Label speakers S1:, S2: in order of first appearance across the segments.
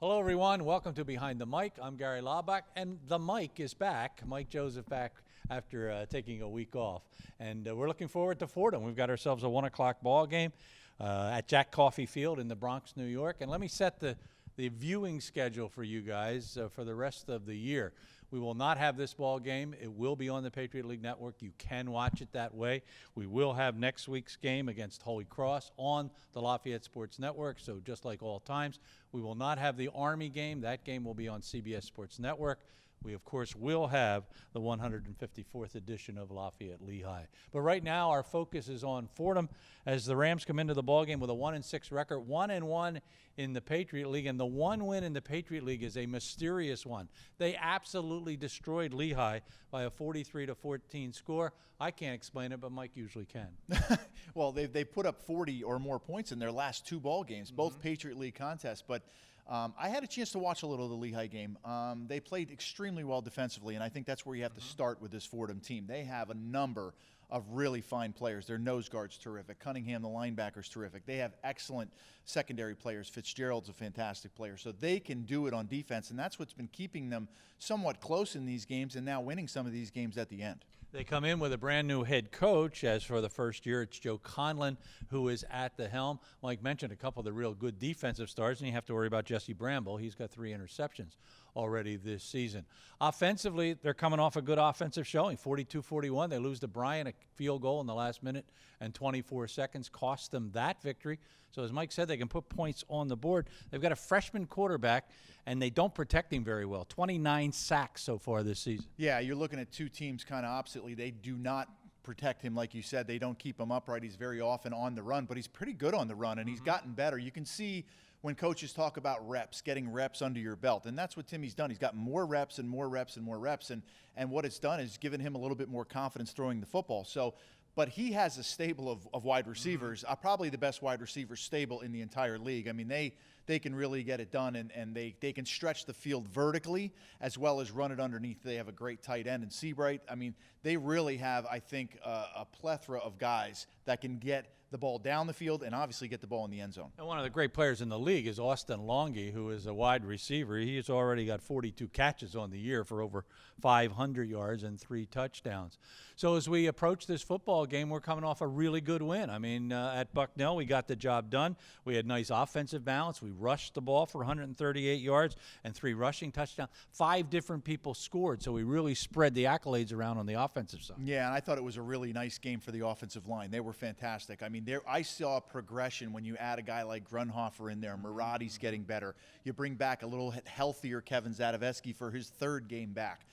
S1: Hello, everyone. Welcome to Behind the Mic. I'm Gary Laubach, and the mic is back. Mike Joseph back after taking a week off. And we're looking forward to Fordham. We've got ourselves a 1 o'clock ball game at Jack Coffey Field in the Bronx, New York. And let me set the viewing schedule for you guys for the rest of the year. We will not have this ball game. It will be on the Patriot League Network. You can watch it that way. We will have next week's game against Holy Cross on the Lafayette Sports Network, so just like all times. We will not have the Army game. That game will be on CBS Sports Network. We, of course, will have the 154th edition of Lafayette Lehigh. But right now, our focus is on Fordham as the Rams come into the ballgame with a 1-6 record, 1-1 in the Patriot League. And the one win in the Patriot League is a mysterious one. They absolutely destroyed Lehigh by a 43-14 score. I can't explain it, but Mike usually can.
S2: Well, they put up 40 or more points in their last two ball games, both Patriot League contests. But I had a chance to watch a little of the Lehigh game. They played extremely well defensively, and I think that's where you have to start with this Fordham team. They have a number of really fine players. Their nose guard's terrific. Cunningham, the linebacker's terrific. They have excellent secondary players. Fitzgerald's a fantastic player. So they can do it on defense, and that's what's been keeping them somewhat close in these games and now winning some of these games at the end.
S1: They come in with a brand new head coach. As for the first year, it's Joe Conlon who is at the helm. Mike mentioned a couple of the real good defensive stars, and you have to worry about Jesse Bramble. He's got 3 interceptions already this season. Offensively, they're coming off a good offensive showing, 42-41. They lose to Bryan, a field goal in the last minute and 24 seconds cost them that victory. So as Mike said, they can put points on the board. They've got a freshman quarterback, and they don't protect him very well. 29 sacks so far this season.
S2: Yeah, you're looking at two teams kind of oppositely. They do not protect him, like you said. They don't keep him upright. He's very often on the run, but he's pretty good on the run, and he's gotten better. You can see when coaches talk about reps, getting reps under your belt, and that's what Timmy's done. He's got more reps and more reps and more reps, and what it's done is given him a little bit more confidence throwing the football. So, but he has a stable of wide receivers, probably the best wide receiver stable in the entire league. I mean, they can really get it done, and they can stretch the field vertically as well as run it underneath. They have a great tight end in Seabright. I mean, they really have, I think, a plethora of guys that can get the ball down the field and obviously get the ball in the end zone.
S1: And one of the great players in the league is Austin Longy, who is a wide receiver. He has already got 42 catches on the year for over 500 yards and 3 touchdowns. So as we approach this football game, we're coming off a really good win. I mean, at Bucknell, we got the job done. We had nice offensive balance. We rushed the ball for 138 yards and 3 rushing touchdowns. 5 different people scored, so we really spread the accolades around on the offensive side.
S2: Yeah, and I thought it was a really nice game for the offensive line. They were fantastic. I mean, I saw progression when you add a guy like Grunhofer in there. Marati's getting better. You bring back a little healthier Kevin Zadoveski for his 3rd game back.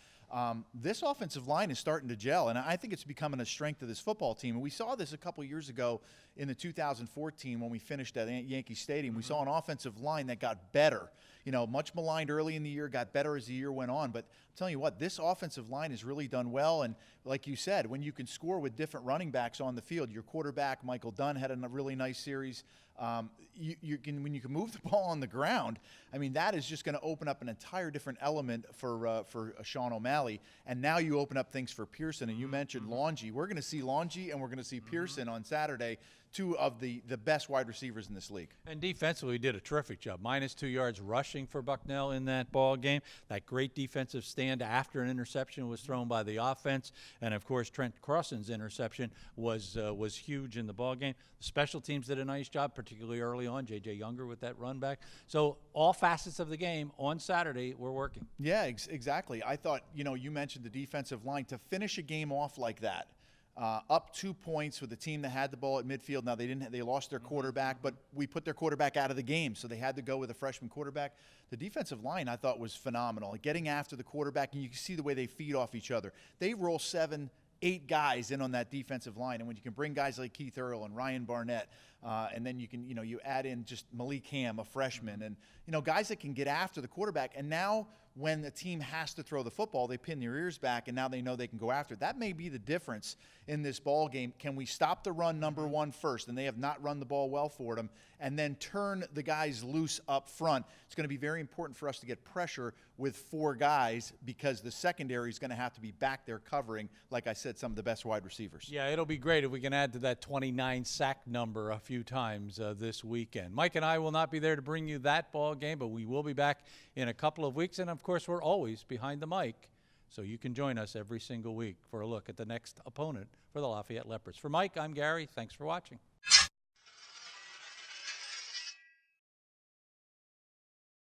S2: This offensive line is starting to gel, and I think it's becoming a strength of this football team. And we saw this a couple years ago in the 2014 when we finished at Yankee Stadium. We saw an offensive line that got better. You know, much maligned early in the year, got better as the year went on. But I'm telling you what, this offensive line has really done well. And like you said, when you can score with different running backs on the field, your quarterback, Michael Dunn, had a really nice series. When you can move the ball on the ground, I mean, that is just going to open up an entire different element for Sean O'Malley. And now you open up things for Pearson. And you mentioned Longy. We're going to see Longy and we're going to see Pearson on Saturday, 2 of the best wide receivers in this league.
S1: And defensively, we did a terrific job. -2 yards rushing for Bucknell in that ball game. That great defensive stand after an interception was thrown by the offense. And, of course, Trent Crossan's interception was huge in the ball game. The special teams did a nice job, particularly early on. J.J. Younger with that run back. So all facets of the game on Saturday were working.
S2: Yeah, exactly. I thought, you mentioned the defensive line. To finish a game off like that, up 2 points with a team that had the ball at midfield. Now they lost their quarterback, but we put their quarterback out of the game, so they had to go with a freshman quarterback. The defensive line I thought was phenomenal. Getting after the quarterback, and you can see the way they feed off each other. They roll 7, 8 guys in on that defensive line, and when you can bring guys like Keith Earl and Ryan Barnett, and then you can, you add in just Malik Ham, a freshman, and guys that can get after the quarterback. And now when the team has to throw the football, they pin their ears back, and now they know they can go after it. That may be the difference in this ball game. Can we stop the run number one first? And they have not run the ball well for them, and then turn the guys loose up front. It's going to be very important for us to get pressure with 4 guys, because the secondary is going to have to be back there covering, like I said, some of the best wide receivers.
S1: Yeah, it'll be great if we can add to that 29 sack number a few times this weekend. Mike and I will not be there to bring you that ball game, but we will be back in a couple of weeks. And, of course, we're always behind the mic, so you can join us every single week for a look at the next opponent for the Lafayette Leopards. For Mike, I'm Gary. Thanks for watching.